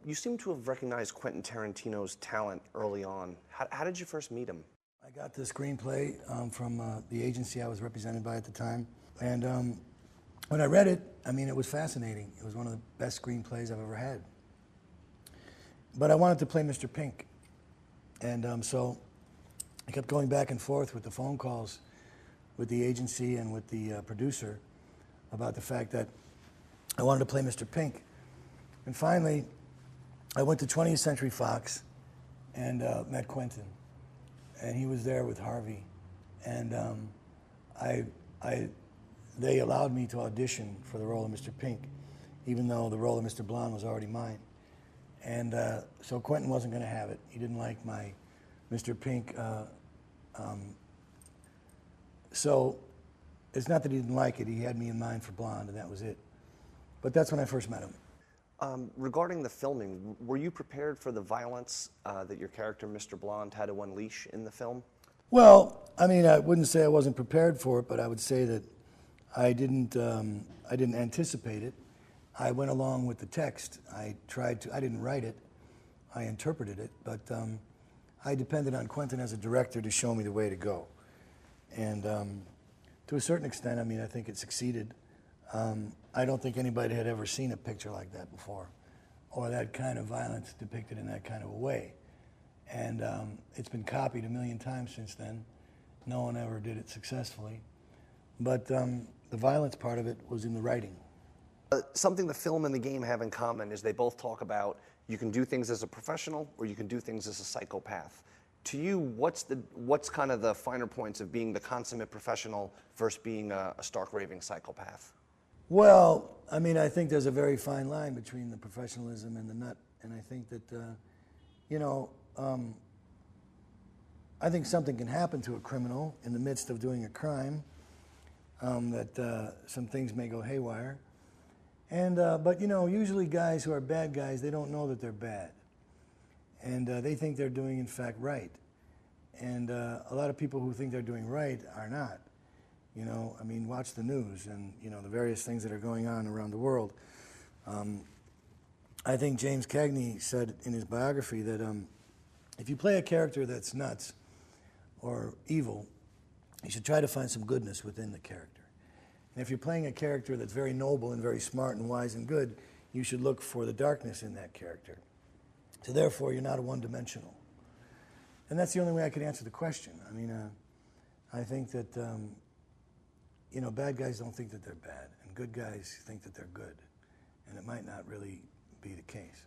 You seem to have recognized Quentin Tarantino's talent early on. How did you first meet him? I got the screenplay from the agency I was represented by at the time. And when I read it, I mean, it was fascinating. It was one of the best screenplays I've ever had. But I wanted to play Mr. Pink. And so I kept going back and forth with the phone calls with the agency and with the producer about the fact that I wanted to play Mr. Pink. And finally, I went to 20th Century Fox and met Quentin. And he was there with Harvey. And they allowed me to audition for the role of Mr. Pink, even though the role of Mr. Blonde was already mine. And so Quentin wasn't going to have it. He didn't like my Mr. Pink. So it's not that he didn't like it. He had me in mind for Blonde, and that was it. But that's when I first met him. Regarding the filming, were you prepared for the violence that your character, Mr. Blonde, had to unleash in the film? Well, I mean, I wouldn't say I wasn't prepared for it, but I would say that I didn't anticipate it. I went along with the text. I didn't write it, I interpreted it, but I depended on Quentin as a director to show me the way to go. And to a certain extent, I mean, I think it succeeded. I don't think anybody had ever seen a picture like that before, or that kind of violence depicted in that kind of a way. And it's been copied a million times since then. No one ever did it successfully. But the violence part of it was in the writing. Something the film and the game have in common is they both talk about you can do things as a professional or you can do things as a psychopath. To you, what's kind of the finer points of being the consummate professional versus being a stark raving psychopath? Well, I mean, I think there's a very fine line between the professionalism and the nut. And I think that, I think something can happen to a criminal in the midst of doing a crime, that some things may go haywire. And, but usually guys who are bad guys, they don't know that they're bad. And they think they're doing, in fact, right. And a lot of people who think they're doing right are not. I mean, watch the news and, the various things that are going on around the world. I think James Cagney said in his biography that if you play a character that's nuts or evil, you should try to find some goodness within the character. And if you're playing a character that's very noble and very smart and wise and good, you should look for the darkness in that character. So therefore, you're not a one-dimensional. And that's the only way I could answer the question. I mean, I think that, bad guys don't think that they're bad, and good guys think that they're good. And it might not really be the case.